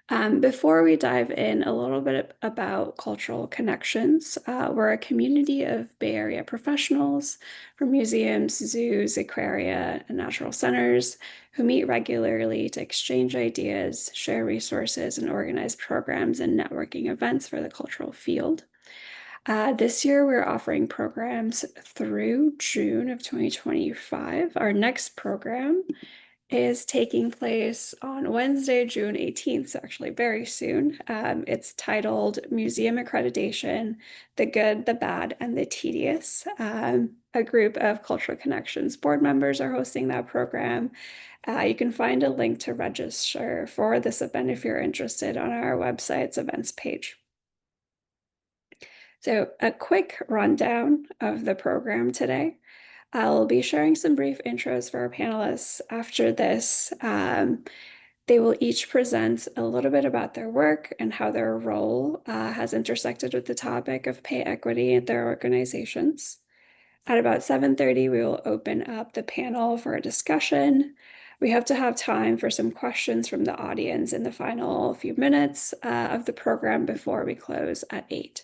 Before we dive in a little bit about cultural connections, we're a community of Bay Area professionals from museums, zoos, aquaria, and natural centers who meet regularly to exchange ideas, share resources, and organize programs and networking events for the cultural field. This year, we're offering programs through June of 2025. Our next program is taking place on Wednesday, June 18th, so actually very soon. It's titled Museum Accreditation, The Good, the Bad, and the Tedious. A group of Cultural Connections board members are hosting that program. You can find a link to register for this event if you're interested on our website's events page. So a quick rundown of the program today. I'll be sharing some brief intros for our panelists after this. They will each present a little bit about their work and how their role has intersected with the topic of pay equity at their organizations. At about 7:30, we will open up the panel for a discussion. We hope to have time for some questions from the audience in the final few minutes of the program before we close at 8.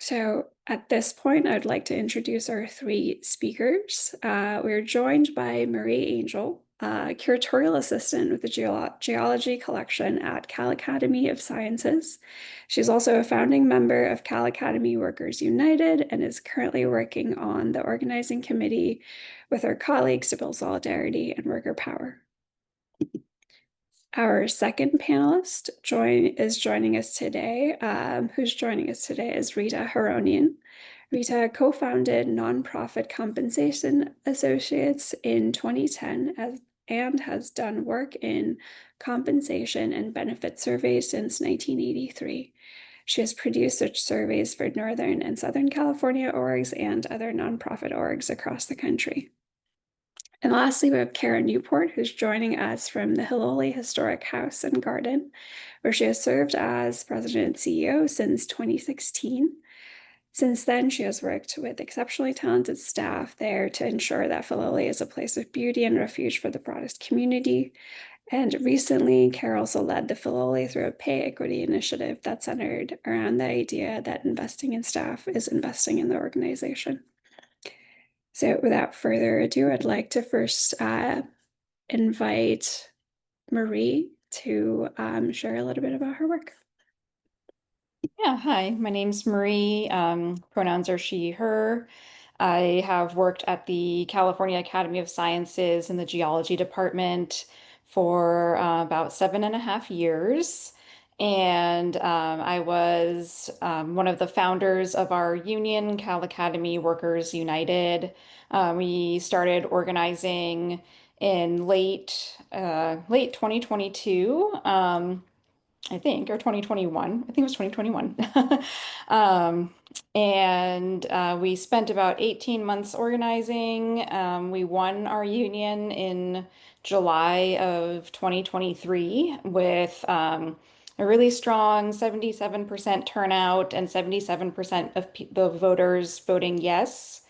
So at this point, I'd like to introduce our three speakers. We're joined by Marie Angel, curatorial assistant with the Geology collection at Cal Academy of Sciences. She's also a founding member of Cal Academy Workers United and is currently working on the organizing committee with her colleagues to build solidarity and worker power. Our second panelist is joining us today. Who's joining us today is Rita Haronian. Rita co-founded Nonprofit Compensation Associates in 2010 and has done work in compensation and benefit surveys since 1983. She has produced such surveys for Northern and Southern California orgs and other nonprofit orgs across the country. And lastly, we have Kara Newport, who's joining us from the Filoli Historic House and Garden, where she has served as president and CEO since 2016. Since then, she has worked with exceptionally talented staff there to ensure that Filoli is a place of beauty and refuge for the broadest community. And recently, Kara also led the Filoli through a pay equity initiative that centered around the idea that investing in staff is investing in the organization. So without further ado, I'd like to first invite Marie to share a little bit about her work. Yeah, hi, my name's Marie. Pronouns are she, her. I have worked at the California Academy of Sciences in the Geology department for about 7.5 years. And I was one of the founders of our union, Cal Academy Workers United. We started organizing in late 2022. I think, or 2021. I think it was 2021. And we spent about 18 months organizing. We won our union in July of 2023 with a really strong 77% turnout and 77% of the voters voting yes.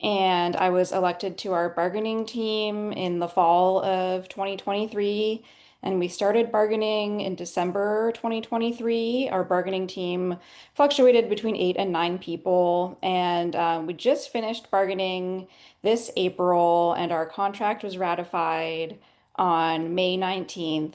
And I was elected to our bargaining team in the fall of 2023. And we started bargaining in December 2023. Our bargaining team fluctuated between 8 and 9 people. And we just finished bargaining this April, and our contract was ratified on May 19th.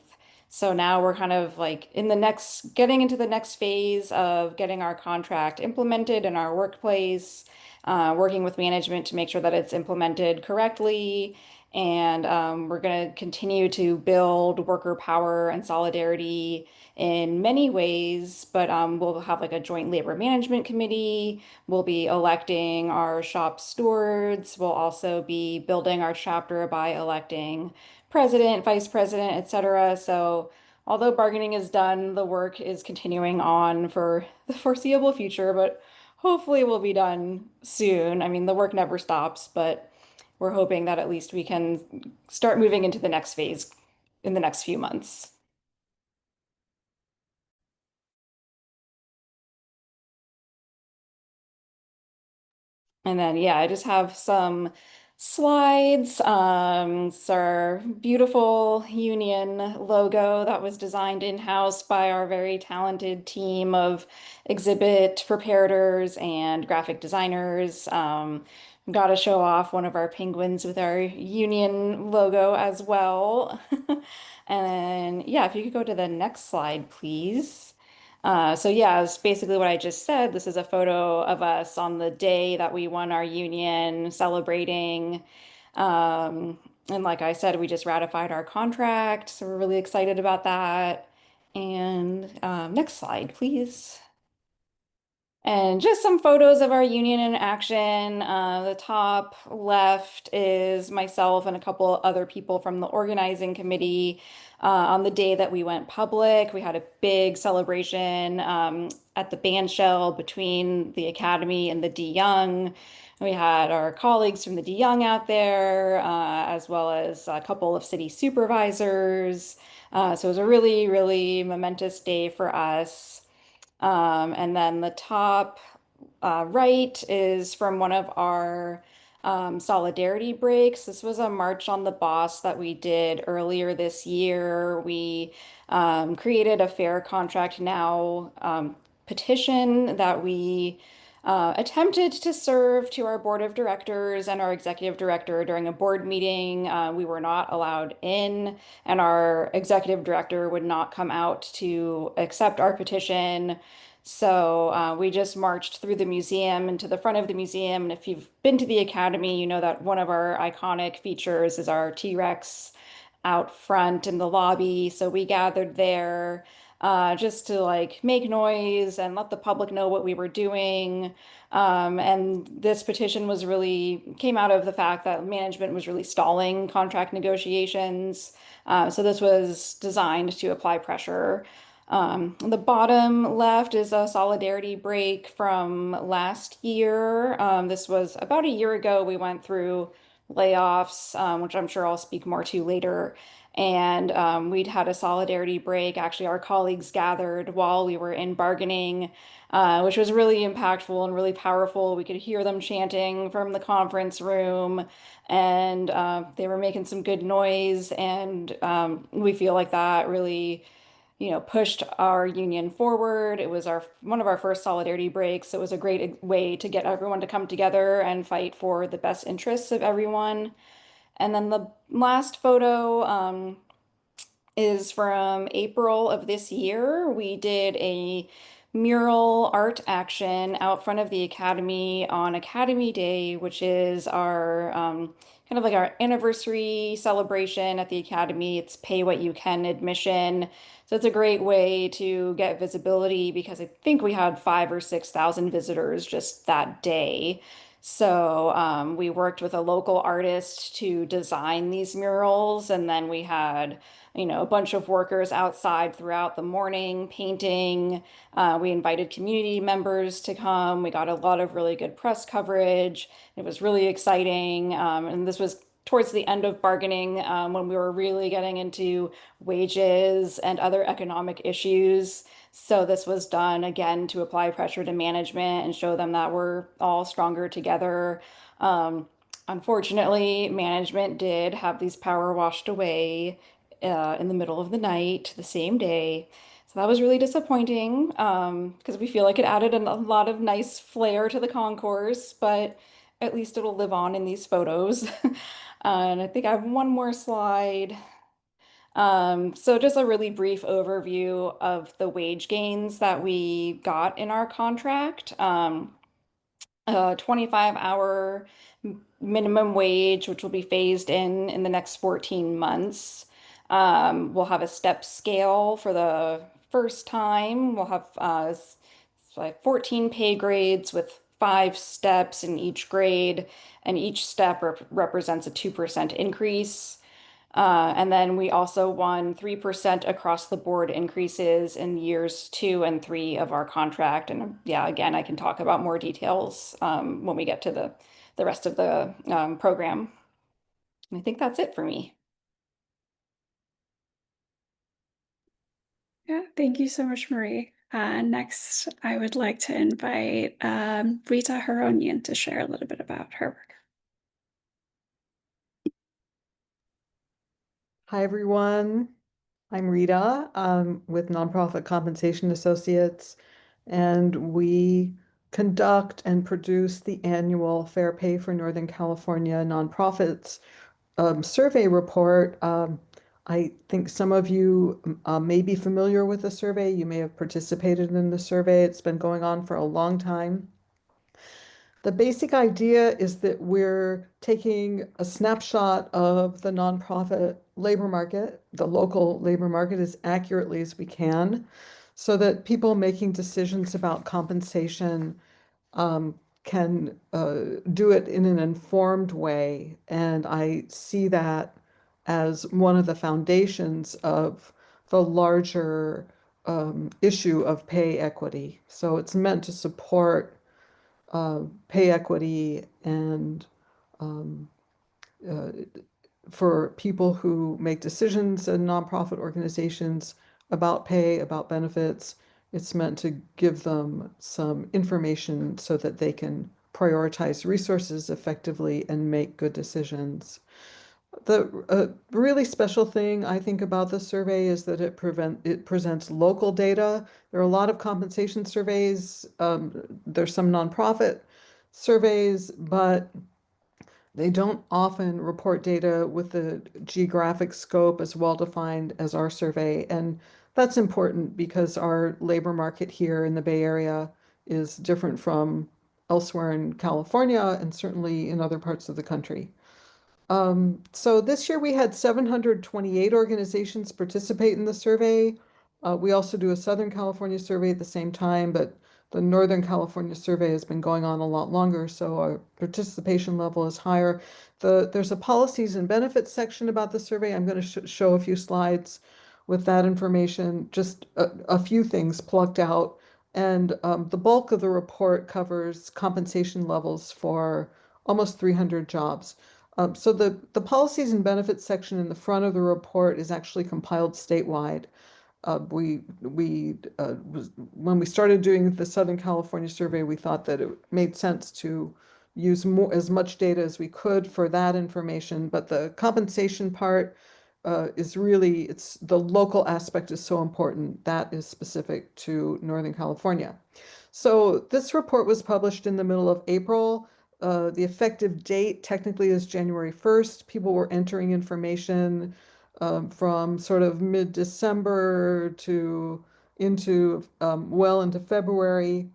So now we're kind of like getting into the next phase of getting our contract implemented in our workplace, working with management to make sure that it's implemented correctly. And we're going to continue to build worker power and solidarity in many ways, but we'll have like a joint labor management committee. We'll be electing our shop stewards. We'll also be building our chapter by electing president, vice president, etc. So although bargaining is done, the work is continuing on for the foreseeable future, but hopefully we'll be done soon. I mean, the work never stops, but we're hoping that at least we can start moving into the next phase in the next few months. And then, yeah, I just have some slides. It's our beautiful union logo that was designed in-house by our very talented team of exhibit preparators and graphic designers. Got to show off one of our penguins with our union logo as well. And yeah, if you could go to the next slide, please. So yeah, it's basically what I just said. This is a photo of us on the day that we won our union, celebrating. And like I said, we just ratified our contract, so we're really excited about that. And next slide, please. And just some photos of our union in action. The top left is myself and a couple other people from the organizing committee. On the day that we went public, we had a big celebration at the bandshell between the Academy and the De Young. We had our colleagues from the De Young out there, as well as a couple of city supervisors. So it was a really, really momentous day for us. And then the top right is from one of our solidarity breaks. This was a March on the Boss that we did earlier this year. We created a Fair Contract Now petition that we attempted to serve to our board of directors and our executive director during a board meeting. We were not allowed in, and our executive director would not come out to accept our petition. So we just marched through the museum and to the front of the museum. And if you've been to the Academy, you know that one of our iconic features is our T-Rex out front in the lobby. So we gathered there just to like make noise and let the public know what we were doing. And this petition was really came out of the fact that management was really stalling contract negotiations. So this was designed to apply pressure. The bottom left is a solidarity break from last year. This was about a year ago. We went through layoffs, which I'm sure I'll speak more to later. And we'd had a solidarity break. Actually, our colleagues gathered while we were in bargaining, which was really impactful and really powerful. We could hear them chanting from the conference room, and they were making some good noise. And we feel like that really pushed our union forward. It was our one of our first solidarity breaks. It was a great way to get everyone to come together and fight for the best interests of everyone. And then the last photo is from April of this year. We did a mural art action out front of the Academy on Academy Day, which is our kind of like our anniversary celebration at the Academy. It's pay what you can admission. So it's a great way to get visibility because I think we had 5 or 6 thousand visitors just that day. So we worked with a local artist to design these murals, and then we had a bunch of workers outside throughout the morning painting. We invited community members to come. We got a lot of really good press coverage. It was really exciting. And this was towards the end of bargaining, when we were really getting into wages and other economic issues. So this was done again to apply pressure to management and show them that we're all stronger together. Unfortunately, management did have these power washed away in the middle of the night the same day. So that was really disappointing because we feel like it added a lot of nice flair to the concourse, but at least it'll live on in these photos. And I think I have one more slide. So just a really brief overview of the wage gains that we got in our contract. 25-hour minimum wage, which will be phased in the next 14 months. We'll have a step scale for the first time. We'll have like 14 pay grades with 5 steps in each grade, and each step represents a 2% increase. And then we also won 3% across the board increases in years 2 and 3 of our contract. And yeah, again, I can talk about more details when we get to the rest of the program. And I think that's it for me. Yeah, thank you so much, Marie. Next, I would like to invite Rita Haronian to share a little bit about her work. Hi, everyone. I'm Rita with Nonprofit Compensation Associates, and we conduct and produce the annual Fair Pay for Northern California Nonprofits survey report. I think some of you may be familiar with the survey. You may have participated in the survey. It's been going on for a long time. The basic idea is that we're taking a snapshot of the nonprofit labor market, the local labor market, as accurately as we can, so that people making decisions about compensation can do it in an informed way. And I see that as one of the foundations of the larger issue of pay equity. So it's meant to support pay equity and um, uh, for people who make decisions in nonprofit organizations about pay, about benefits. It's meant to give them some information so that they can prioritize resources effectively and make good decisions. The really special thing I think about this survey is that it presents local data. There are a lot of compensation surveys. There's some nonprofit surveys, but they don't often report data with the geographic scope as well defined as our survey. And that's important because our labor market here in the Bay Area is different from elsewhere in California and certainly in other parts of the country. So this year we had 728 organizations participate in the survey. We also do a Southern California survey at the same time, but the Northern California survey has been going on a lot longer, so our participation level is higher. There's a policies and benefits section about the survey. I'm going to show a few slides with that information, just a few things plucked out. And the bulk of the report covers compensation levels for almost 300 jobs. So the policies and benefits section in the front of the report is actually compiled statewide. When we started doing the Southern California survey, we thought that it made sense to use as much data as we could for that information. But the compensation part is really, it's the local aspect is so important. That is specific to Northern California. So this report was published in the middle of April. The effective date technically is January 1st. People were entering information from sort of mid-December to into well into February.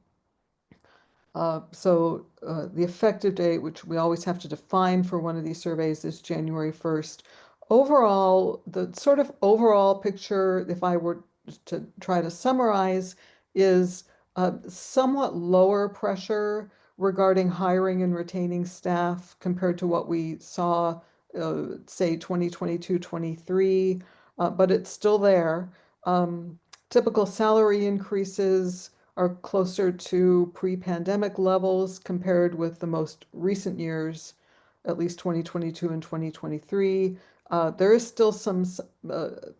The effective date, which we always have to define for one of these surveys, is January 1st. Overall, the sort of overall picture, if I were to try to summarize, is somewhat lower pressure regarding hiring and retaining staff compared to what we saw, say, 2022, 23, but it's still there. Um, Typical salary increases are closer to pre-pandemic levels compared with the most recent years, at least 2022 and 2023. There is still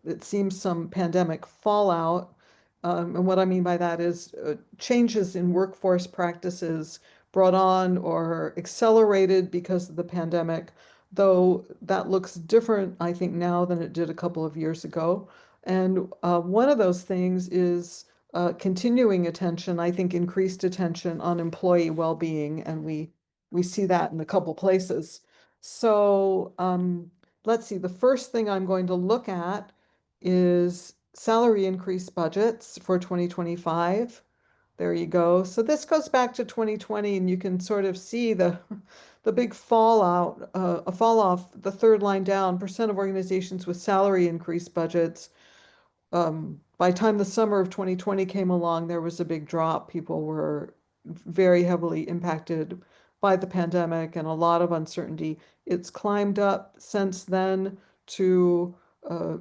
it seems, some pandemic fallout. And what I mean by that is changes in workforce practices brought on or accelerated because of the pandemic, though that looks different, I think, now than it did a couple of years ago. And one of those things is continuing attention, I think increased attention on employee well-being, and we see that in a couple places. So let's see, the first thing I'm going to look at is salary increase budgets for 2025. There you go. So this goes back to 2020, and you can sort of see the big fallout, a fall off the third line down, percent of organizations with salary increase budgets. By the time the summer of 2020 came along, there was a big drop. People were very heavily impacted by the pandemic and a lot of uncertainty. It's climbed up since then to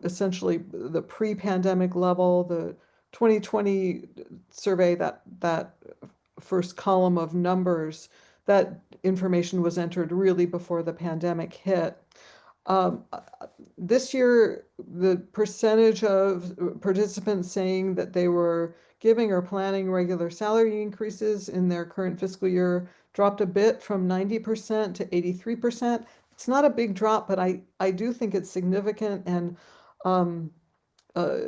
essentially the pre-pandemic level. The 2020 survey, that first column of numbers, that information was entered really before the pandemic hit. Um, this year, the percentage of participants saying that they were giving or planning regular salary increases in their current fiscal year dropped a bit from 90% to 83%. it's not a big drop, but I do think it's significant. And um, uh,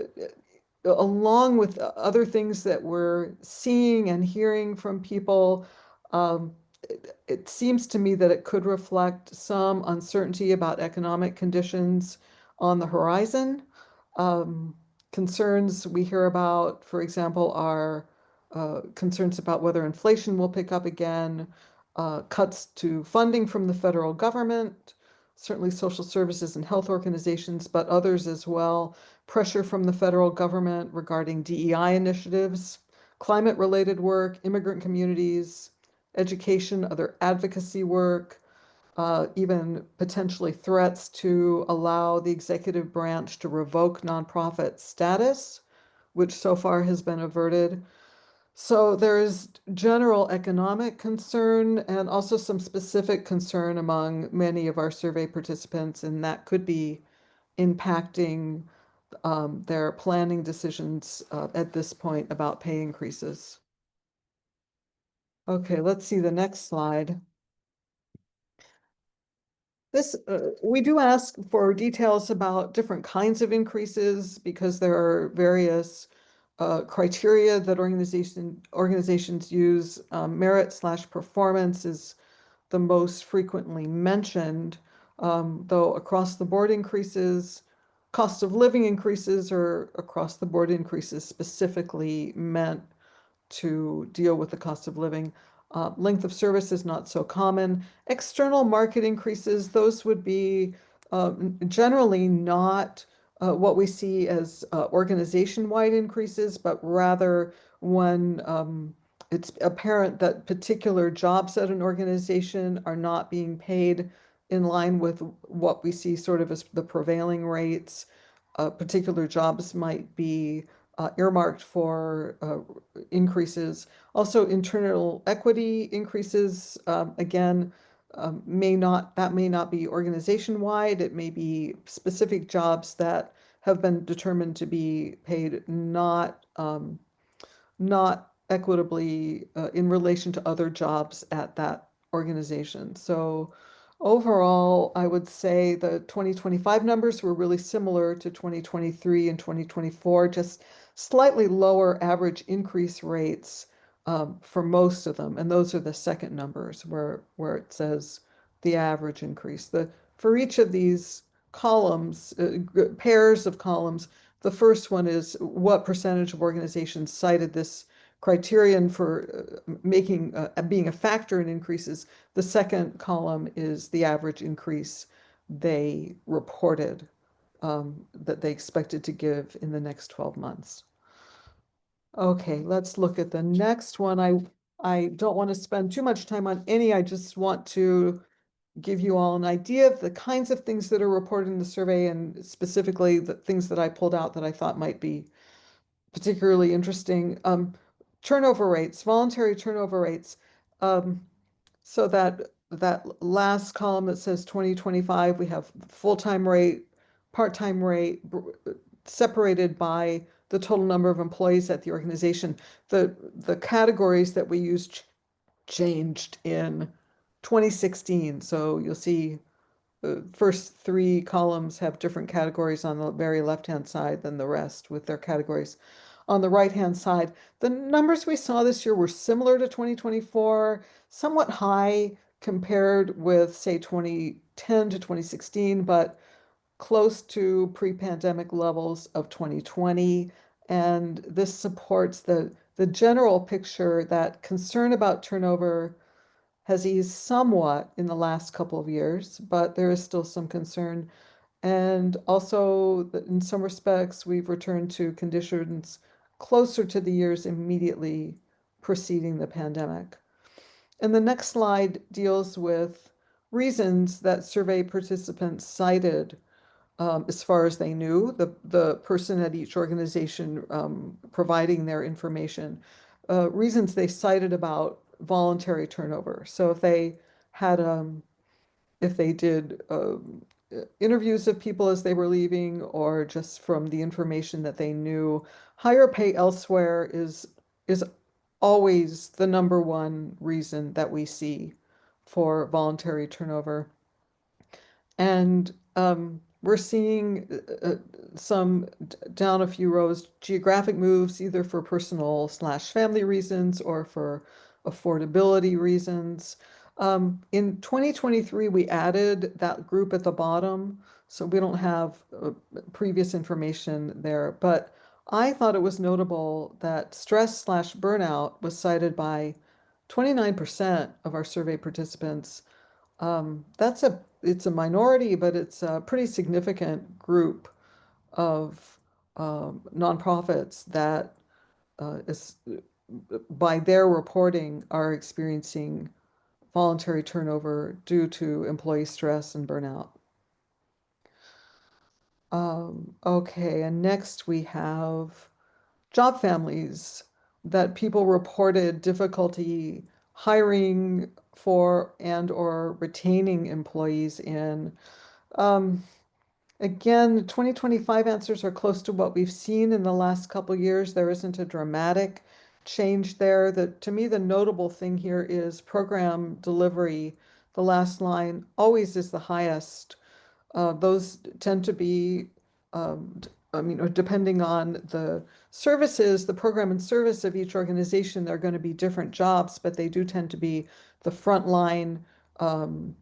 along with other things that we're seeing and hearing from people, it seems to me that it could reflect some uncertainty about economic conditions on the horizon. Um, Concerns we hear about, for example, are concerns about whether inflation will pick up again, cuts to funding from the federal government, certainly social services and health organizations, but others as well, pressure from the federal government regarding DEI initiatives, climate-related work, immigrant communities, education, other advocacy work, even potentially threats to allow the executive branch to revoke nonprofit status, which so far has been averted. So there's general economic concern and also some specific concern among many of our survey participants, and that could be impacting their planning decisions at this point about pay increases. Okay, let's see the next slide. We do ask for details about different kinds of increases because there are various criteria that organizations use. Merit/performance is the most frequently mentioned, though across the board increases, cost of living increases, or across the board increases specifically meant to deal with the cost of living. Length of service is not so common. External market increases, those would be generally not what we see as organization-wide increases, but rather when it's apparent that particular jobs at an organization are not being paid in line with what we see sort of as the prevailing rates. Particular jobs might be earmarked for increases. Also, internal equity increases, again, that may not be organization-wide. It may be specific jobs that have been determined to be paid not equitably in relation to other jobs at that organization. So overall, I would say the 2025 numbers were really similar to 2023 and 2024, just slightly lower average increase rates for most of them. And those are the second numbers where it says the average increase. For each of these columns, pairs of columns, the first one is what percentage of organizations cited this criterion for being a factor in increases. The second column is the average increase they reported that they expected to give in the next 12 months. Okay, let's look at the next one. I don't want to spend too much time on any. I just want to give you all an idea of the kinds of things that are reported in the survey and specifically the things that I pulled out that I thought might be particularly interesting. Turnover rates, voluntary turnover rates. Um, so that last column that says 2025, we have full-time rate, part-time rate, separated by the total number of employees at the organization. The categories that we used changed in 2016. So you'll see the first three columns have different categories on the very left-hand side than the rest with their categories on the right-hand side. The numbers we saw this year were similar to 2024, somewhat high compared with, say, 2010 to 2016, but close to pre-pandemic levels of 2020. And this supports the general picture that concern about turnover has eased somewhat in the last couple of years, but there is still some concern. And also, in some respects, we've returned to conditions closer to the years immediately preceding the pandemic. And the next slide deals with reasons that survey participants cited as far as they knew, the person at each organization providing their information, reasons they cited about voluntary turnover. So had, if they did interviews of people as they were leaving, or just from the information that they knew, higher pay elsewhere is always the number one reason that we see for voluntary turnover. And we're seeing some down a few rows, geographic moves, either for personal/family reasons or for affordability reasons. In 2023, we added that group at the bottom, so we don't have previous information there. But I thought it was notable that stress/burnout was cited by 29% of our survey participants. It's a minority, but it's a pretty significant group of nonprofits that is, by their reporting, are experiencing voluntary turnover due to employee stress and burnout. Okay, and next we have job families that people reported difficulty hiring for and or retaining employees in. Um, Again, 2025 answers are close to what we've seen in the last couple years. There isn't a dramatic change there. To me, the notable thing here is program delivery. The last line always is the highest. Those tend to be, I mean, depending on the services, the program and service of each organization, they're going to be different jobs, but they do tend to be the frontline,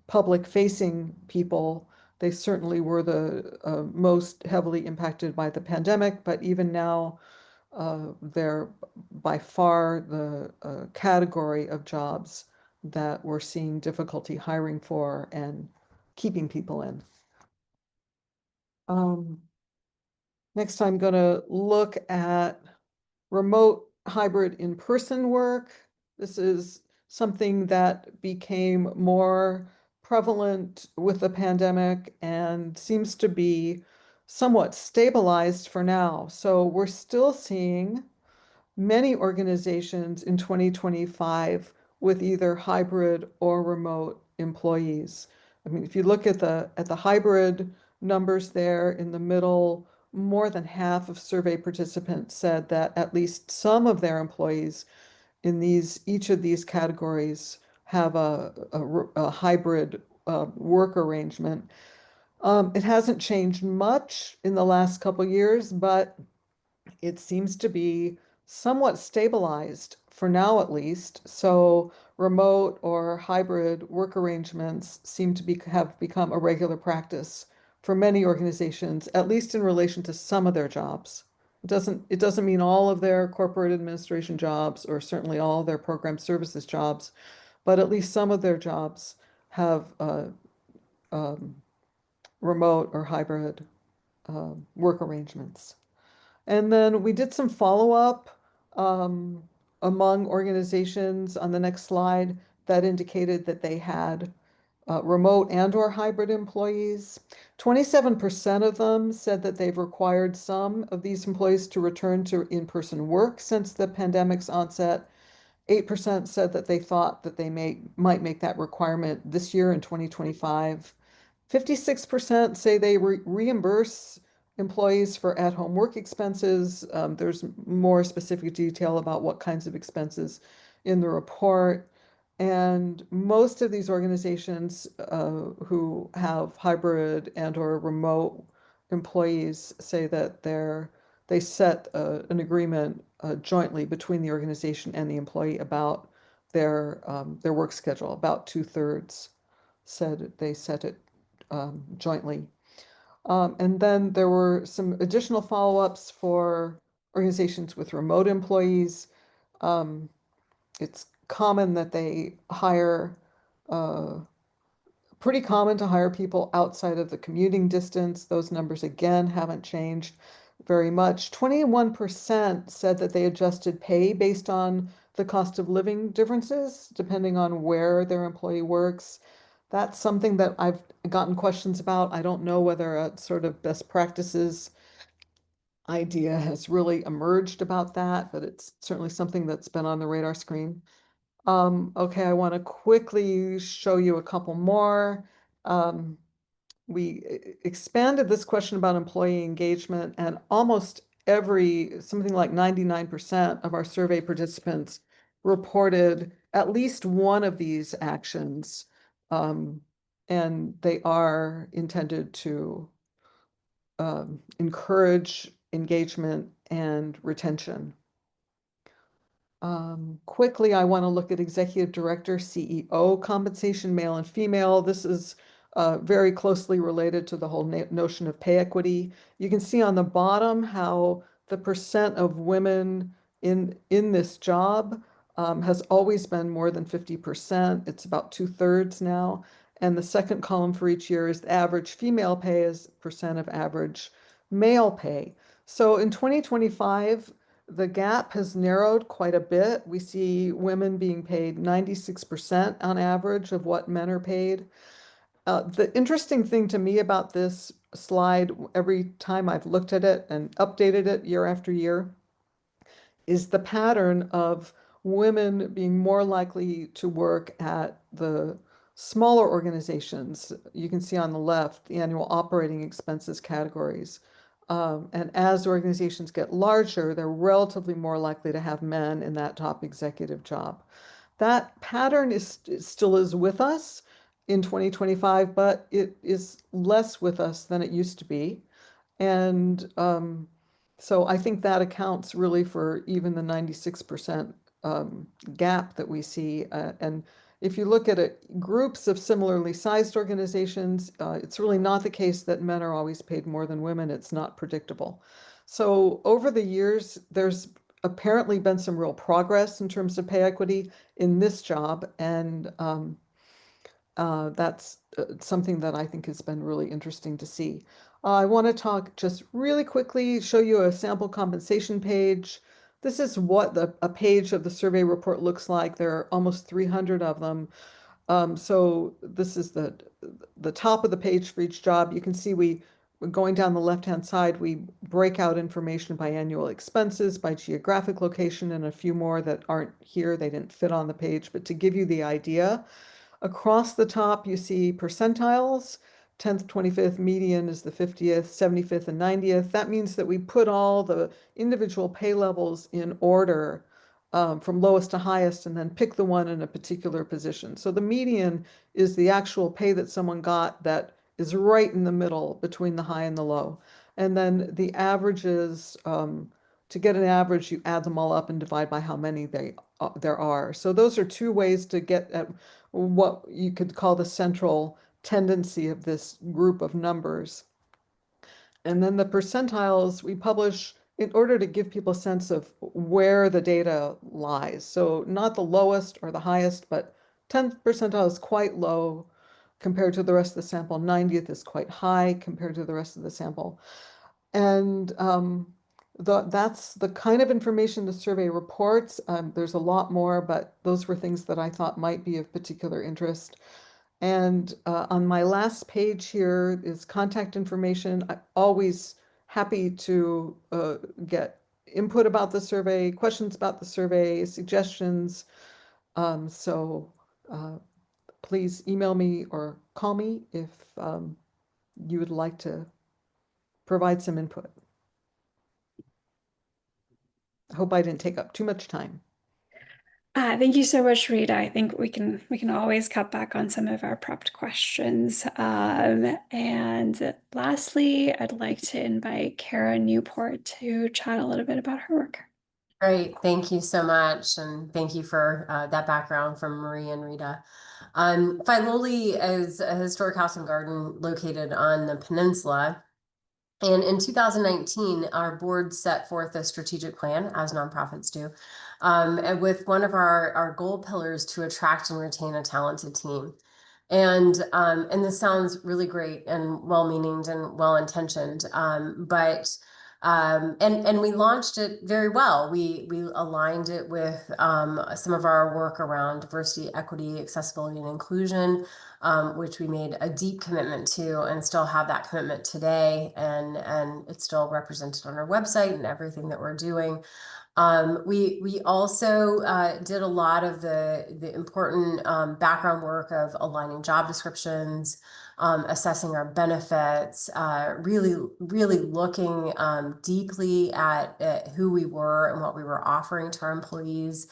public-facing people. They certainly were the most heavily impacted by the pandemic, but even now, they're by far the category of jobs that we're seeing difficulty hiring for and keeping people in. Um, Next, I'm going to look at remote hybrid in-person work. This is something that became more prevalent with the pandemic and seems to be somewhat stabilized for now. So we're still seeing many organizations in 2025 with either hybrid or remote employees. I mean, if you look at the hybrid numbers there in the middle, more than half of survey participants said that at least some of their employees in each of these categories have a hybrid work arrangement. It hasn't changed much in the last couple years, but it seems to be somewhat stabilized for now at least. So remote or hybrid work arrangements seem to have become a regular practice for many organizations, at least in relation to some of their jobs. It doesn't mean all of their corporate administration jobs or certainly all of their program services jobs, but at least some of their jobs have um, remote or hybrid work arrangements. And then we did some follow-up um, among organizations on the next slide that indicated that they had remote and or hybrid employees. 27% of them said that they've required some of these employees to return to in-person work since the pandemic's onset. 8% said that they thought that they might make that requirement this year in 2025. 56% say they reimburse employees for at-home work expenses. There's more specific detail about what kinds of expenses in the report. And most of these organizations who have hybrid and or remote employees say that they set an agreement jointly between the organization and the employee about their work schedule. About 2/3 said they set it jointly. And then there were some additional follow-ups for organizations with remote employees. Um, it's common that they hire, pretty common to hire people outside of the commuting distance. Those numbers again haven't changed very much. 21% said that they adjusted pay based on the cost of living differences, depending on where their employee works. That's something that I've gotten questions about. I don't know whether a sort of best practices idea has really emerged about that, but it's certainly something that's been on the radar screen. Okay, I want to quickly show you a couple more. Um, we expanded this question about employee engagement, and almost something like 99% of our survey participants reported at least one of these actions. and they are intended to encourage engagement and retention. Quickly, I want to look at executive director, CEO compensation, male and female. This is very closely related to the whole notion of pay equity. You can see on the bottom how the percent of women in this job has always been more than 50%. It's about 2/3 now. And the second column for each year is the average female pay as percent of average male pay. So in 2025, the gap has narrowed quite a bit. We see women being paid 96% on average of what men are paid. The interesting thing to me about this slide, every time I've looked at it and updated it year after year, is the pattern of women being more likely to work at the smaller organizations. You can see on the left the annual operating expenses categories. And as organizations get larger, they're relatively more likely to have men in that top executive job. That pattern still is with us in 2025, but it is less with us than it used to be. And so I think that accounts really for even the 96% gap that we see. And if you look at it, groups of similarly sized organizations, it's really not the case that men are always paid more than women. It's not predictable. So over the years, there's apparently been some real progress in terms of pay equity in this job. And that's something that I think has been really interesting to see. I want to talk just really quickly, show you a sample compensation page. This is what a page of the survey report looks like. There are almost 300 of them. So this is the top of the page for each job. You can see going down the left-hand side, we break out information by annual expenses, by geographic location, and a few more that aren't here. They didn't fit on the page, but to give you the idea, across the top, you see percentiles. 10th, 25th, median is the 50th, 75th, and 90th. That means that we put all the individual pay levels in order from lowest to highest and then pick the one in a particular position. So the median is the actual pay that someone got that is right in the middle between the high and the low. And then the averages, to get an average, you add them all up and divide by how many there are. So those are two ways to get at what you could call the central tendency of this group of numbers. And then the percentiles we publish in order to give people a sense of where the data lies. So not the lowest or the highest, but 10th percentile is quite low compared to the rest of the sample. 90th is quite high compared to the rest of the sample. And that's the kind of information the survey reports. There's a lot more, but those were things that I thought might be of particular interest. And on my last page here is contact information. I'm always happy to get input about the survey, questions about the survey, suggestions. So please email me or call me if you would like to provide some input. I hope I didn't take up too much time. Thank you so much, Rita. I think we can always cut back on some of our prepped questions. And lastly, I'd like to invite Kara Newport to chat a little bit about her work. Great, thank you so much, and thank you for that background from Marie and Rita. Filoli is a historic house and garden located on the peninsula. And in 2019, our board set forth a strategic plan, as nonprofits do, and with one of our goal pillars to attract and retain a talented team. And this sounds really great and well-meaning and well-intentioned, and we launched it very well. We aligned it with some of our work around diversity, equity, accessibility, and inclusion, which we made a deep commitment to and still have that commitment today. And it's still represented on our website and everything that we're doing. We also did a lot of the important background work of aligning job descriptions, assessing our benefits, really looking deeply at who we were and what we were offering to our employees.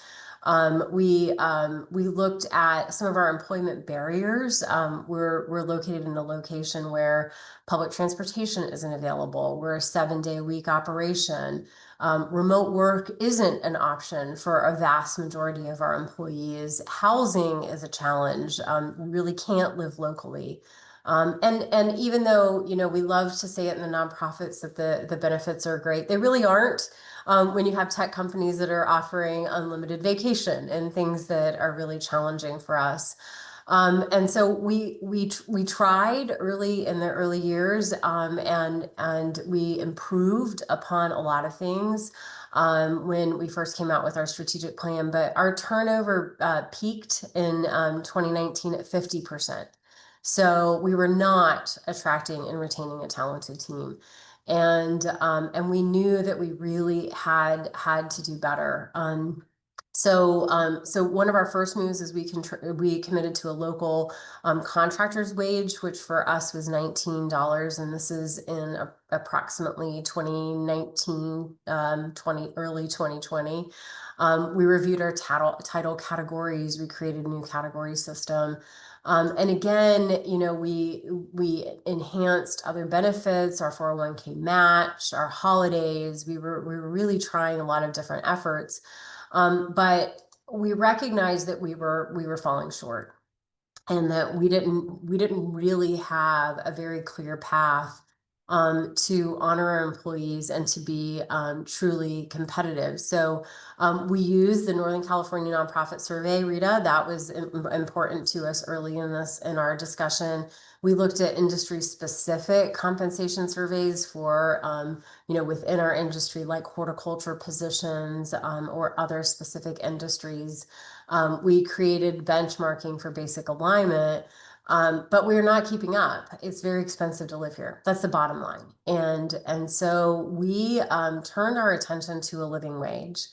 We looked at some of our employment barriers. We're located in a location where public transportation isn't available. We're a 7-day-a-week operation. Remote work isn't an option for a vast majority of our employees. Housing is a challenge. We really can't live locally. And even though, we love to say it in the nonprofits that the benefits are great, they really aren't. When you have tech companies that are offering unlimited vacation and things that are really challenging for us. And so we tried early in the early years, and we improved upon a lot of things when we first came out with our strategic plan. But our turnover peaked in 2019 at 50%. So we were not attracting and retaining a talented team. And we knew that we really had to do better. So one of our first moves is we committed to a local contractor's wage, which for us was $19, and this is in approximately 2019, early 2020. We reviewed our title categories. We created a new category system. And again, we enhanced other benefits, our 401k match, our holidays. We were really trying a lot of different efforts, but we recognized that we were falling short, and that we didn't really have a very clear path to honor our employees and to be truly competitive. So we used the Northern California Nonprofit Survey, Rita. That was important to us early in our discussion. We looked at industry-specific compensation surveys for, within our industry, like horticulture positions or other specific industries. We created benchmarking for basic alignment. But we're not keeping up. It's very expensive to live here. That's the bottom line. And so we turned our attention to a living wage.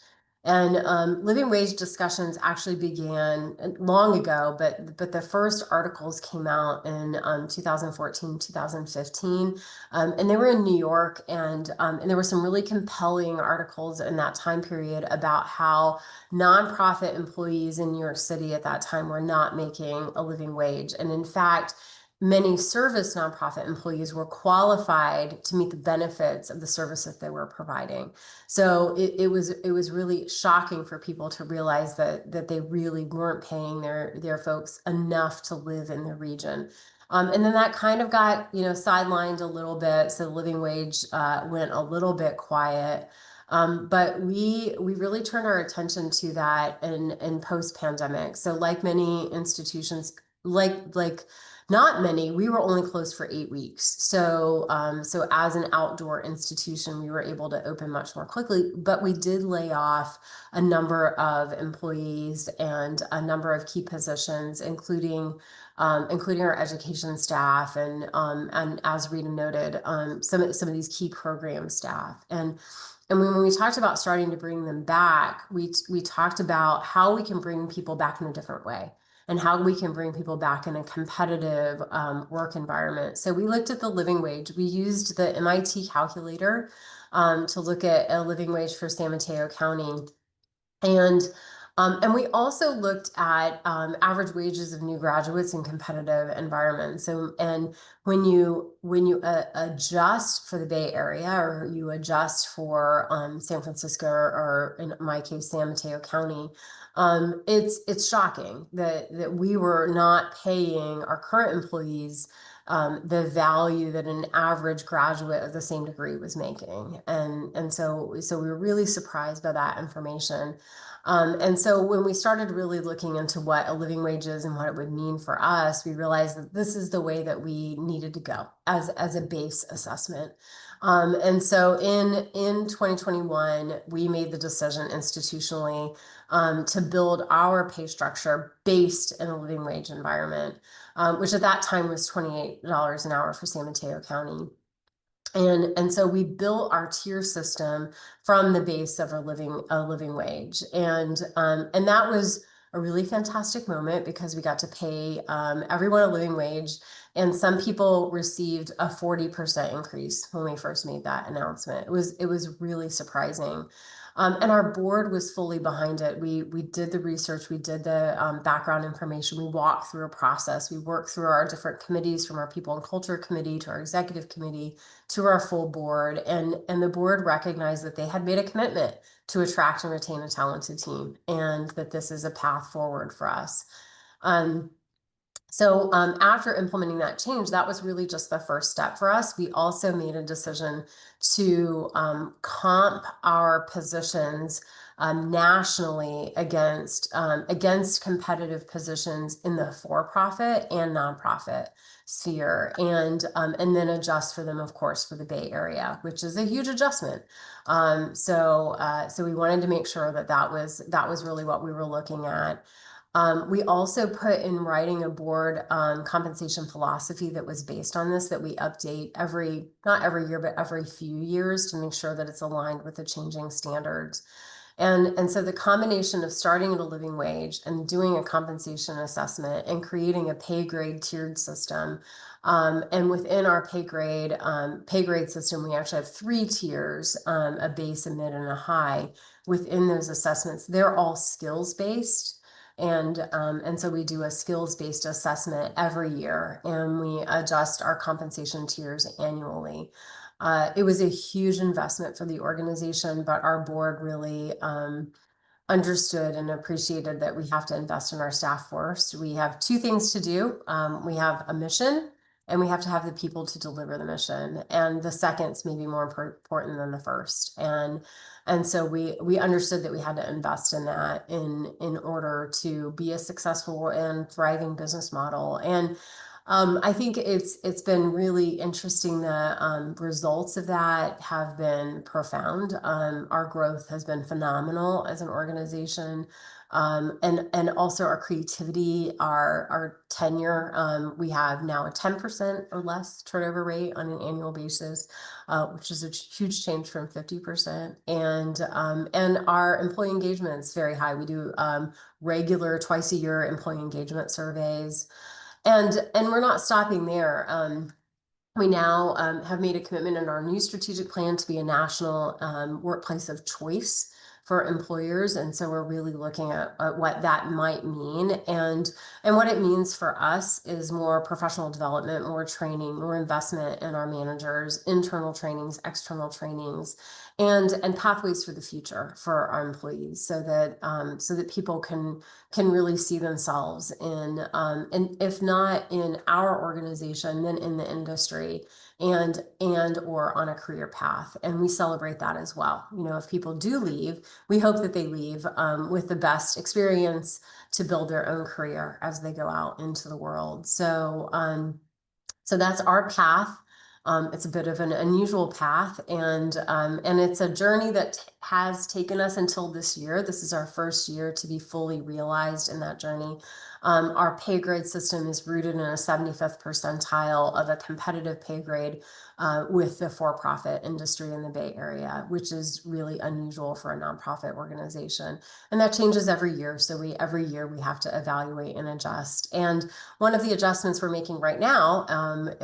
And living wage discussions actually began long ago, but the first articles came out in 2014, 2015, and they were in New York, and there were some really compelling articles in that time period about how nonprofit employees in New York City at that time were not making a living wage. And in fact, many service nonprofit employees were qualified to meet the benefits of the service that they were providing. So it was really shocking for people to realize that they really weren't paying their folks enough to live in the region. And then that kind of got, sidelined a little bit. So the living wage went a little bit quiet. But we really turned our attention to that in post-pandemic. So like many institutions, like not many, we were only closed for 8 weeks. So as an outdoor institution, we were able to open much more quickly, but we did lay off a number of employees and a number of key positions, including our education staff and as Rita noted, some of these key program staff. And when we talked about starting to bring them back, we talked about how we can bring people back in a different way and how we can bring people back in a competitive work environment. So we looked at the living wage. We used the MIT calculator to look at a living wage for San Mateo County. And we also looked at average wages of new graduates in competitive environments. So, and when you adjust for the Bay Area, or you adjust for San Francisco, or in my case, San Mateo County, it's shocking that we were not paying our current employees the value that an average graduate of the same degree was making. And so we were really surprised by that information. And so when we started really looking into what a living wage is and what it would mean for us, we realized that this is the way that we needed to go as a base assessment. And so in 2021, we made the decision institutionally to build our pay structure based in a living wage environment, which at that time was $28 an hour for San Mateo County. And so we built our tier system from the base of a living wage. And that was a really fantastic moment because we got to pay everyone a living wage. And some people received a 40% increase when we first made that announcement. It was really surprising. And our board was fully behind it. We did the research, we did the background information, we walked through a process, we worked through our different committees, from our People and Culture Committee to our Executive Committee to our full board. And the board recognized that they had made a commitment to attract and retain a talented team, and that this is a path forward for us. So after implementing that change, that was really just the first step for us. We also made a decision to comp our positions nationally against competitive positions in the for-profit and nonprofit sphere, and then adjust for them, of course, for the Bay Area, which is a huge adjustment. So we wanted to make sure that was really what we were looking at. We also put in writing a board compensation philosophy that was based on this, that we update not every year, but every few years, to make sure that it's aligned with the changing standards. And so the combination of starting at a living wage and doing a compensation assessment and creating a pay grade tiered system, and within our pay grade system, we actually have 3 tiers, a base, a mid, and a high. Within those assessments, they're all skills based. And so we do a skills-based assessment every year, and we adjust our compensation tiers annually. It was a huge investment for the organization, but our board really understood and appreciated that we have to invest in our staff first. We have 2 things to do. We have a mission, and we have to have the people to deliver the mission. And the second's maybe more important than the first. And so we understood that we had to invest in that in order to be a successful and thriving business model. And I think it's been really interesting. The results of that have been profound. Our growth has been phenomenal as an organization. And also our creativity, our tenure. We have now a 10% or less turnover rate on an annual basis, which is a huge change from 50%. And our employee engagement is very high. We do regular twice a year employee engagement surveys. And we're not stopping there. We now have made a commitment in our new strategic plan to be a national workplace of choice for employers. And so we're really looking at what that might mean. And what it means for us is more professional development, more training, more investment in our managers, internal trainings, external trainings, and pathways for the future for our employees, so that people can really see themselves in, and if not in our organization, then in the industry, and or on a career path. And we celebrate that as well. You know, if people do leave, we hope that they leave with the best experience to build their own career as they go out into the world. So that's our path. It's a bit of an unusual path, and it's a journey that has taken us until this year. This is our first year to be fully realized in that journey. Our pay grade system is rooted in a 75th percentile of a competitive pay grade with the for-profit industry in the Bay Area, which is really unusual for a nonprofit organization. And that changes every year. So every year we have to evaluate and adjust. And one of the adjustments we're making right now,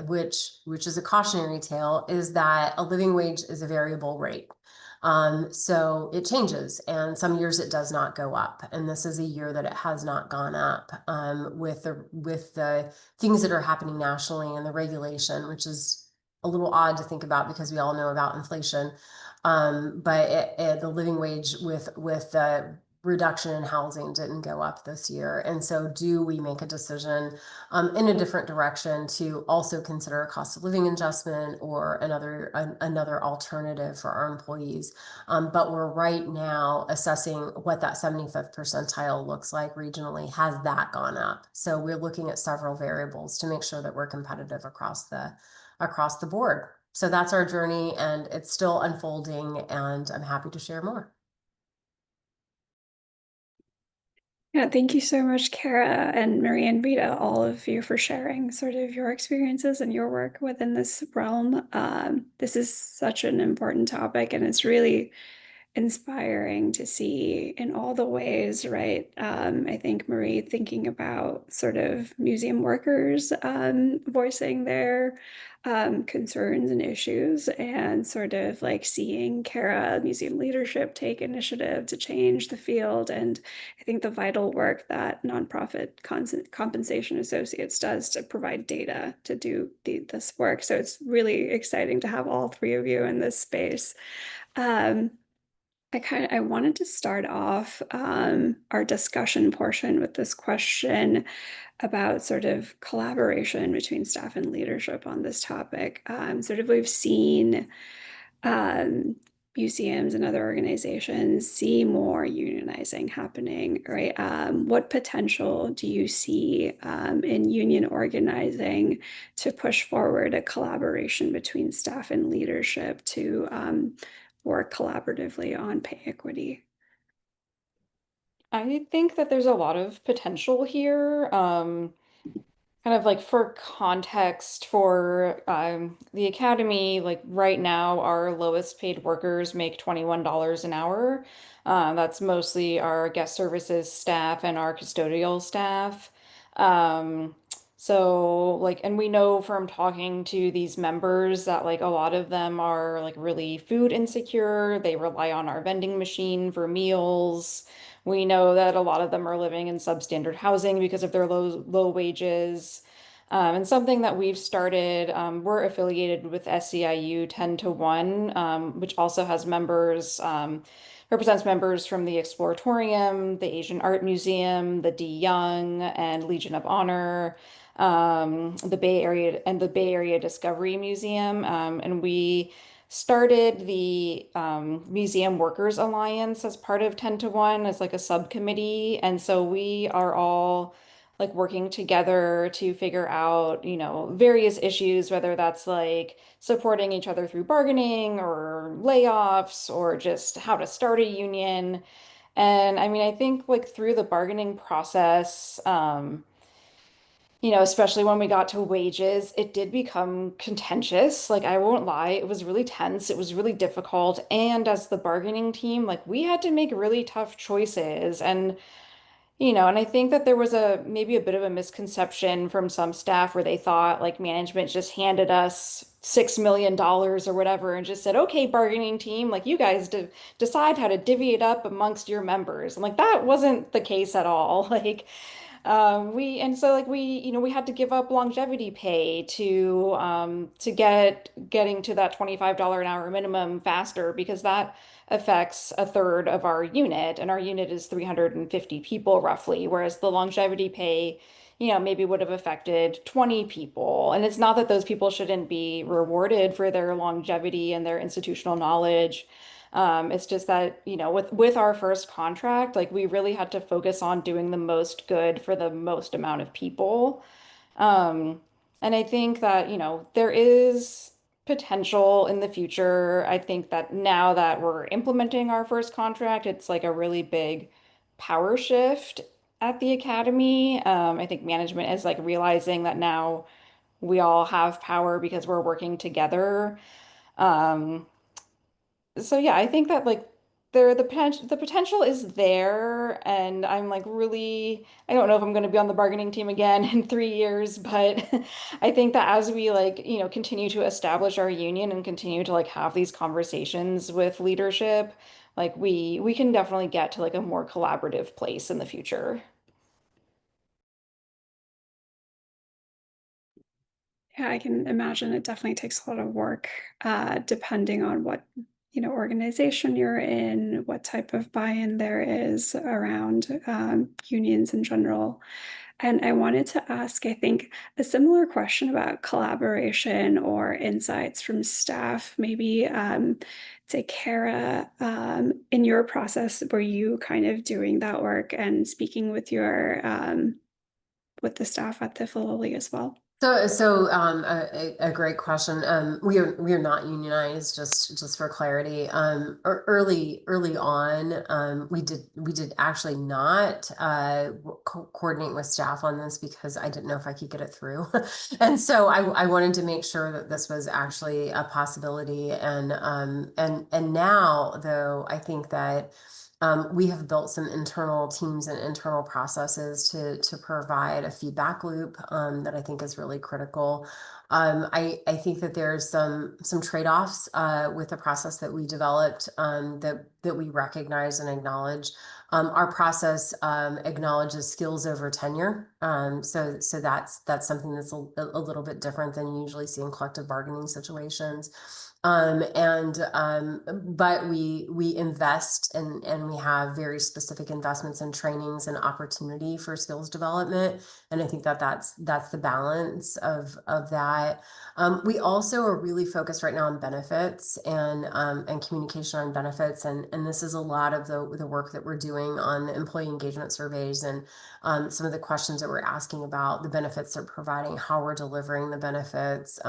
which is a cautionary tale, is that a living wage is a variable rate. So it changes, and some years it does not go up. And this is a year that it has not gone up, with the things that are happening nationally and the regulation, which is a little odd to think about because we all know about inflation. But the living wage with the reduction in housing didn't go up this year. And so do we make a decision in a different direction to also consider a cost of living adjustment or another alternative for our employees? But we're right now assessing what that 75th percentile looks like regionally. Has that gone up? So we're looking at several variables to make sure that we're competitive across the board. So that's our journey, and it's still unfolding, and I'm happy to share more. Yeah, thank you so much, Kara and Marie and Rita, all of you, for sharing sort of your experiences and your work within this realm. This is such an important topic, and it's really inspiring to see in all the ways, right? I think Marie thinking about sort of museum workers voicing their concerns and issues, and sort of like seeing Cara museum leadership take initiative to change the field. And I think the vital work that nonprofit compensation associates does to provide data to do this work. So it's really exciting to have all three of you in this space. Um, I wanted to start off our discussion portion with this question about sort of collaboration between staff and leadership on this topic. Sort of we've seen um, museums and other organizations see more unionizing happening, right? What potential do you see in union organizing to push forward a collaboration between staff and leadership to work collaboratively on pay equity? I think that there's a lot of potential here. Kind of like for context for the academy, like right now, our lowest paid workers make $21 an hour. That's mostly our guest services staff and our custodial staff. Um, so like, and we know from talking to these members that like a lot of them are like really food insecure. They rely on our vending machine for meals. We know that a lot of them are living in substandard housing because of their low wages. And something that we've started, we're affiliated with SEIU 10 to 1, which also has members, represents members from the Exploratorium, the Asian Art Museum, the D. Young, and Legion of Honor, the Bay Area and the Bay Area Discovery Museum. And we started the Museum Workers Alliance as part of 10 to 1 as like a subcommittee. And so we are all like working together to figure out, you know, various issues, whether that's like supporting each other through bargaining or layoffs or just how to start a union. And I mean, I think like through the bargaining process, you know, especially when we got to wages, it did become contentious. Like, I won't lie, it was really tense. It was really difficult. And as the bargaining team, like, we had to make really tough choices. And, you know, and I think that there was a maybe a bit of a misconception from some staff where they thought like management just handed us $6 million or whatever and just said, okay, bargaining team, like, you guys decide how to divvy it up amongst your members. And like, that wasn't the case at all. Like, and so like you know, we had to give up longevity pay to getting to that $25 an hour minimum faster because that affects a third of our unit, and our unit is 350 people roughly, whereas the longevity pay, you know, maybe would have affected 20 people. And it's not that those people shouldn't be rewarded for their longevity and their institutional knowledge. It's just that, you know, with our first contract, like we really had to focus on doing the most good for the most amount of people. Um, and I think that, you know, there is potential in the future. I think that now that we're implementing our first contract, it's like a really big power shift at the academy. I think management is like realizing that now we all have power because we're working together. Um, so yeah, I think that like the potential is there, and I'm like really I don't know if I'm going to be on the bargaining team again in 3 years, but I think that as we like, you know, continue to establish our union and continue to like have these conversations with leadership, like we can definitely get to like a more collaborative place in the future. Yeah, I can imagine it definitely takes a lot of work, depending on what, you know, organization you're in, what type of buy-in there is around unions in general. And I wanted to ask, I think, a similar question about collaboration or insights from staff, maybe to Cara. In your process, were you kind of doing that work and speaking with your with the staff at the Filoli as well? A great question. We are not unionized, just for clarity. Early on, we did actually not coordinate with staff on this because I didn't know if I could get it through, and so I wanted to make sure that this was actually a possibility. And now, though, I think that. We have built some internal teams and internal processes to provide a feedback loop that I think is really critical. I think that there's some trade-offs with the process that we developed that we recognize and acknowledge. Our process acknowledges skills over tenure. So that's something that's a little bit different than you usually see in collective bargaining situations. But we invest and we have very specific investments in trainings and opportunity for skills development. And I think that's the balance of that. We also are really focused right now on benefits and communication on benefits. And this is a lot of the work that we're doing on the employee engagement surveys and some of the questions that we're asking about the benefits they're providing, how we're delivering the benefits.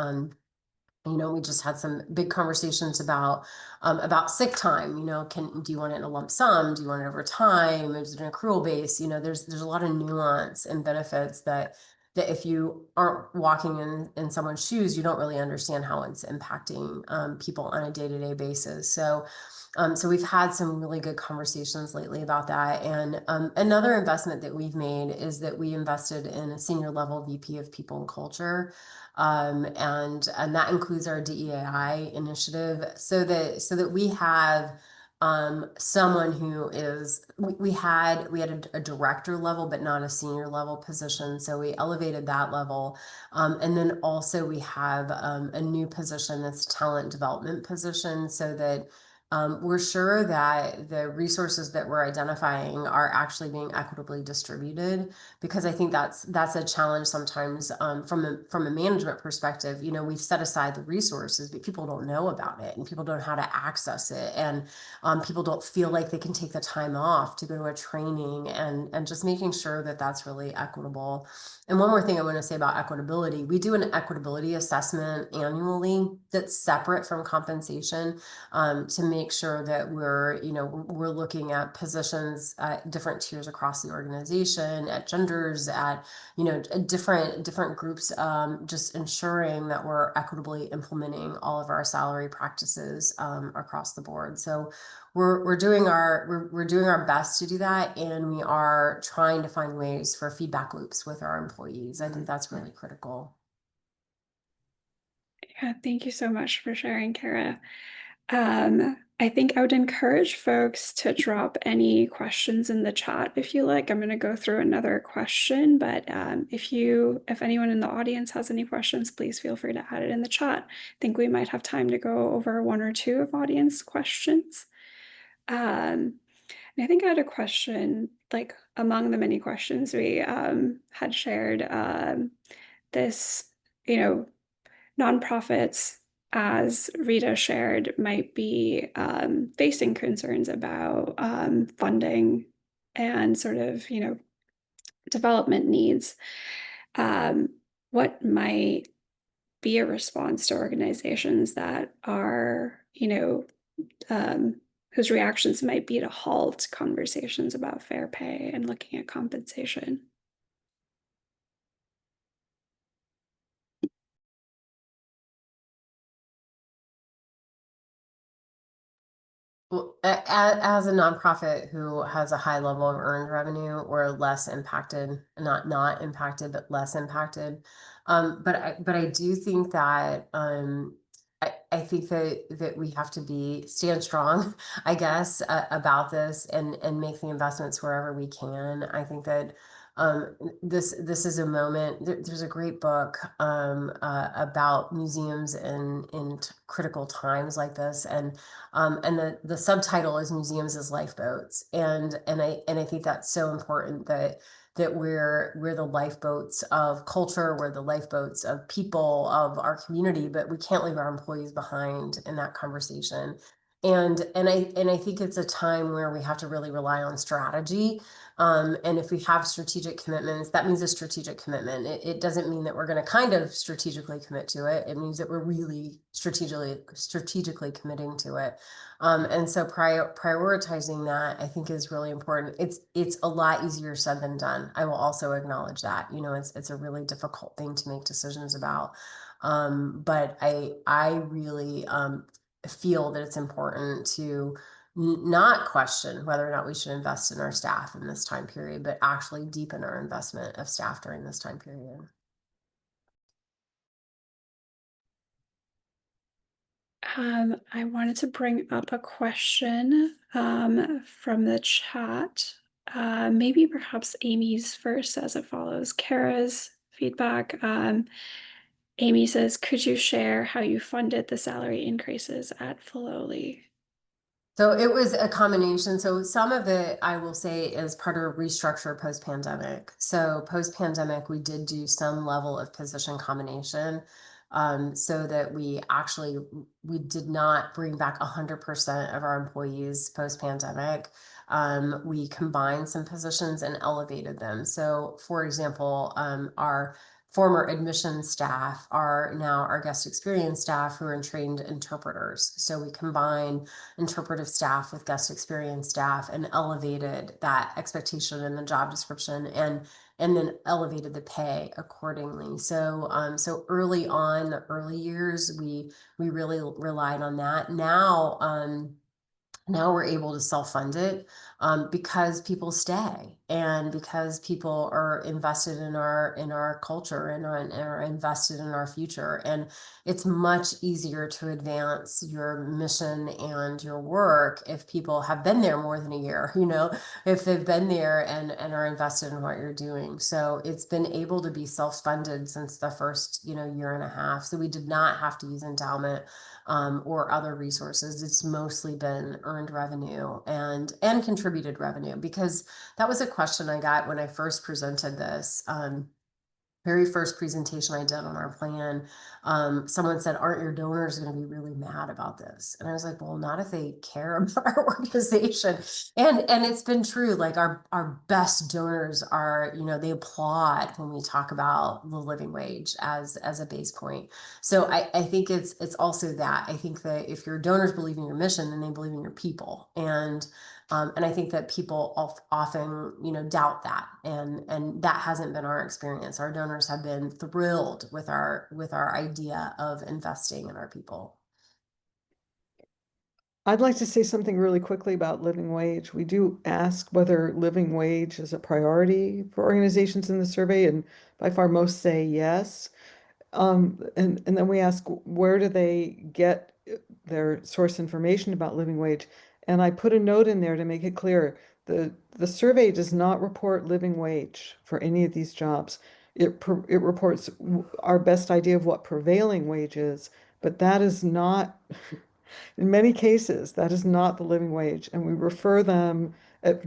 We just had some big conversations about sick time. Do you want it in a lump sum? Do you want it over time? Is it an accrual base? There's a lot of nuance and benefits that if you aren't walking in someone's shoes, you don't really understand how it's impacting people on a day-to-day basis. So we've had some really good conversations lately about that. And another investment that we've made is that we invested in a senior level VP of People and Culture. And that includes our DEI initiative so that we have someone who is we had a director level but not a senior level position, so we elevated that level, and then also we have a new position that's talent development position so that we're sure that the resources that we're identifying are actually being equitably distributed, because I think that's a challenge sometimes from a management perspective. We've set aside the resources, but people don't know about it and people don't know how to access it, and people don't feel like they can take the time off to go to a training, and just making sure that that's really equitable. And one more thing I want to say about equitability: we do an equitability assessment annually that's separate from compensation, to make sure that we're looking at positions at different tiers across the organization, at genders, at different groups, just ensuring that we're equitably implementing all of our salary practices across the board. So we're doing our best to do that, and we are trying to find ways for feedback loops with our employees. I think that's really critical. Yeah, thank you so much for sharing, Kara. I think I would encourage folks to drop any questions in the chat if you like. I'm going to go through another question, but if anyone in the audience has any questions, please feel free to add it in the chat. I think we might have time to go over one or two of audience questions. And I think I had a question, like among the many questions we had shared, this, nonprofits, as Rita shared, might be facing concerns about funding and sort of, development needs. What might be a response to organizations that are, whose reactions might be to halt conversations about fair pay and looking at compensation? Well, as a nonprofit who has a high level of earned revenue, we're less impacted, not impacted, but less impacted. But I do think that I think that we have to stand strong, I guess, about this and make the investments wherever we can. I think that this is a moment. There's a great book about museums in critical times like this, and the subtitle is "Museums as Lifeboats," and I think that's so important that we're the lifeboats of culture, we're the lifeboats of people, of our community, but we can't leave our employees behind in that conversation. And I think it's a time where we have to really rely on strategy. And if we have strategic commitments, that means a strategic commitment. It doesn't mean that we're going to kind of strategically commit to it. It means that we're really strategically committing to it. And so prioritizing that, I think, is really important. It's a lot easier said than done. I will also acknowledge that. You know, it's a really difficult thing to make decisions about. But I really feel that it's important to not question whether or not we should invest in our staff in this time period, but actually deepen our investment of staff during this time period. I wanted to bring up a question from the chat. Maybe perhaps Amy's first as it follows Kara's feedback. Amy says, could you share how you funded the salary increases at Filoli? So it was a combination. So some of it, I will say, is part of a restructure post-pandemic. So post-pandemic, we did do some level of position combination, so that we did not bring back 100% of our employees post-pandemic. We combined some positions and elevated them. So for example, our former admission staff are now our guest experience staff who are trained interpreters. So we combine interpretive staff with guest experience staff and elevated that expectation in the job description and then elevated the pay accordingly. So so early on, the early years, we really relied on that. Now we're able to self-fund it because people stay and because people are invested in our culture and are invested in our future. And it's much easier to advance your mission and your work if people have been there more than a year, you know, if they've been there and are invested in what you're doing. So it's been able to be self-funded since the first, you know, year and a half. So we did not have to use endowment or other resources. It's mostly been earned revenue and contributed revenue, because that was a question I got when I first presented this. Very first presentation I did on our plan, someone said, aren't your donors going to be really mad about this? And I was like, well, not if they care about our organization. And it's been true. Like our best donors are, you know, they applaud when we talk about the living wage as a base point. So I think it's also that. I think that if your donors believe in your mission, then they believe in your people. And I think that people often, you know, doubt that, and that hasn't been our experience. Our donors have been thrilled with our idea of investing in our people. I'd like to say something really quickly about living wage. We do ask whether living wage is a priority for organizations in the survey, and by far most say yes. And then we ask, where do they get their source information about living wage? And I put a note in there to make it clear. The survey does not report living wage for any of these jobs. It reports our best idea of what prevailing wage is, but that is not, in many cases, that is not the living wage. And we refer them,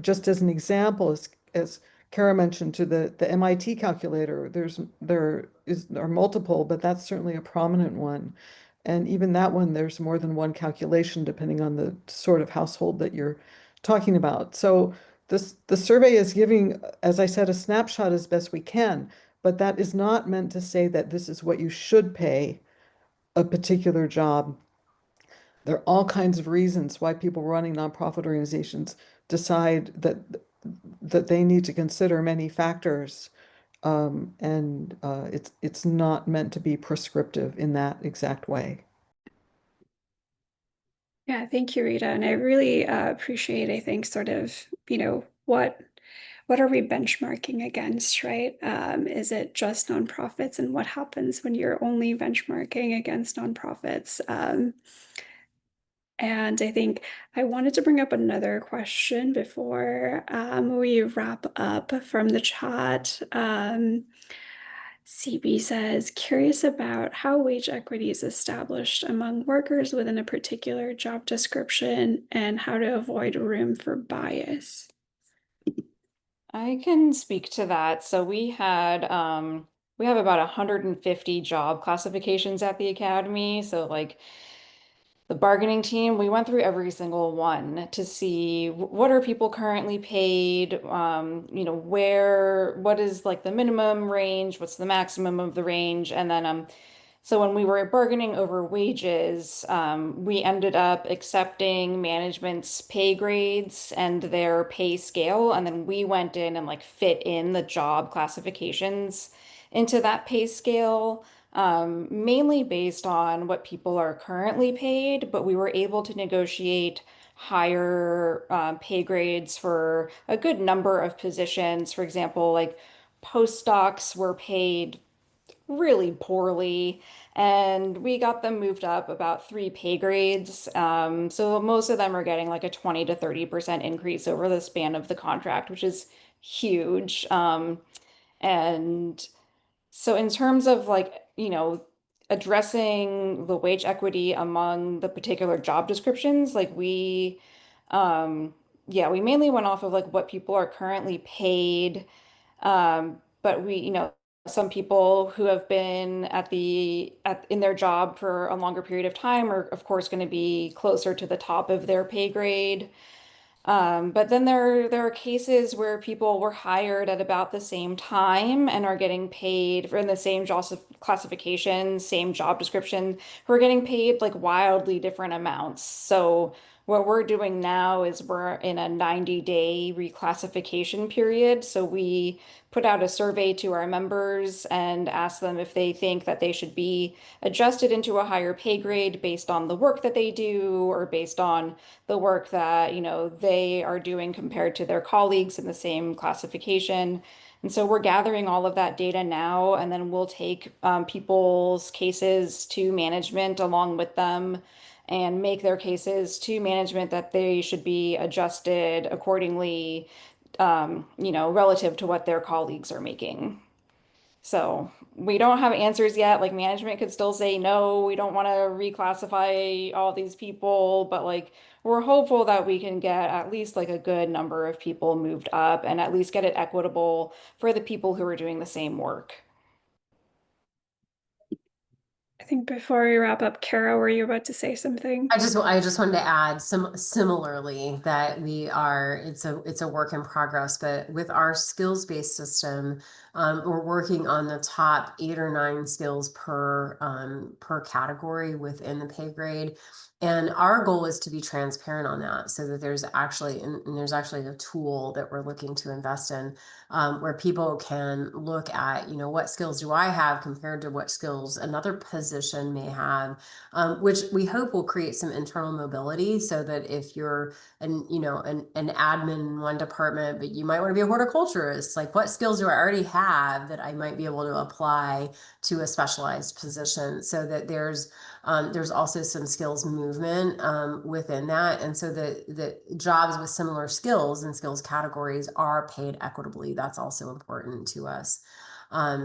just as an example, as Kara mentioned, to the MIT calculator. There are multiple, but that's certainly a prominent one. And even that one, there's more than one calculation depending on the sort of household that you're talking about. So the survey is giving, as I said, a snapshot as best we can, but that is not meant to say that this is what you should pay a particular job. There are all kinds of reasons why people running nonprofit organizations decide that they need to consider many factors, and it's not meant to be prescriptive in that exact way. Yeah, thank you, Rita. And I really appreciate, I think, sort of, you know, what are we benchmarking against, right? Is it just nonprofits, and what happens when you're only benchmarking against nonprofits? And I think I wanted to bring up another question before we wrap up from the chat. CB says, curious about how wage equity is established among workers within a particular job description and how to avoid room for bias. I can speak to that. So we have about 150 job classifications at the Academy. So like the bargaining team, we went through every single one to see what are people currently paid, what is like the minimum range, what's the maximum of the range, and then so when we were bargaining over wages, we ended up accepting management's pay grades and their pay scale, and then we went in and like fit in the job classifications into that pay scale, mainly based on what people are currently paid, but we were able to negotiate higher pay grades for a good number of positions. For example, like postdocs were paid really poorly, and we got them moved up about 3 pay grades. So most of them are getting like a 20 to 30% increase over the span of the contract, which is huge. And so in terms of like, addressing the wage equity among the particular job descriptions, like yeah, we mainly went off of like what people are currently paid. But some people who have been in their job for a longer period of time are, of course, going to be closer to the top of their pay grade. But then there are cases where people were hired at about the same time and are getting paid for in the same job classification, same job description, who are getting paid like wildly different amounts. So what we're doing now is we're in a 90-day reclassification period. So we put out a survey to our members and ask them if they think that they should be adjusted into a higher pay grade based on the work that they do or based on the work that, they are doing compared to their colleagues in the same classification. And so we're gathering all of that data now, and then we'll take people's cases to management along with them and make their cases to management that they should be adjusted accordingly, relative to what their colleagues are making. So we don't have answers yet. Like management could still say, no, we don't want to reclassify all these people, but like we're hopeful that we can get at least like a good number of people moved up and at least get it equitable for the people who are doing the same work. I think before we wrap up, Kara, were you about to say something? I just wanted to add similarly that it's a work in progress, but with our skills-based system, we're working on the top 8 or 9 skills per category within the pay grade. And our goal is to be transparent on that so that there's actually a tool that we're looking to invest in, where people can look at, what skills do I have compared to what skills another position may have, which we hope will create some internal mobility so that if you're an admin in one department, but you might want to be a horticulturist, like what skills do I already have that I might be able to apply to a specialized position, so that there's also some skills movement within that. And so the jobs with similar skills and skills categories are paid equitably. That's also important to us.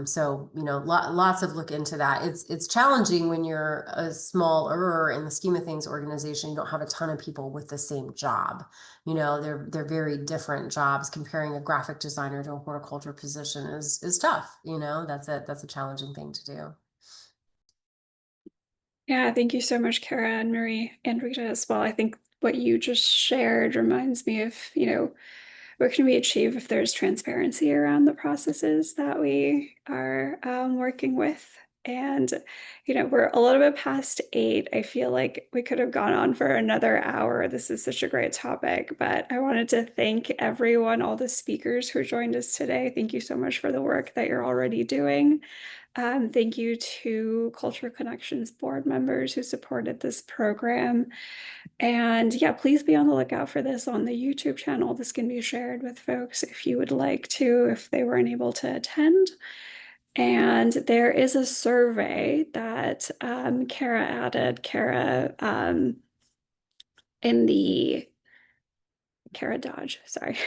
So, lots of look into that. It's challenging when you're a smaller, in the scheme of things, organization. You don't have a ton of people with the same job. They're very different jobs. Comparing a graphic designer to a horticulture position is tough. That's a challenging thing to do. Yeah, thank you so much, Kara and Marie and Rita as well. I think what you just shared reminds me of, what can we achieve if there's transparency around the processes that we are working with. And, we're a little bit past 8. I feel like we could have gone on for another hour. This is such a great topic, but I wanted to thank everyone, all the speakers who joined us today. Thank you so much for the work that you're already doing. Thank you to Culture Connections board members who supported this program. And yeah, please be on the lookout for this on the YouTube channel. This can be shared with folks if you would like to, if they weren't able to attend. And there is a survey that Kara added, in the Kara Dodge, sorry,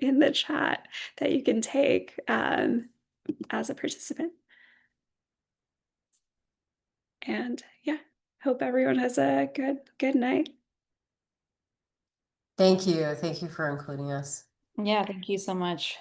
in the chat that you can take as a participant. And yeah, hope everyone has a good night. Thank you. Thank you for including us. Yeah, thank you so much.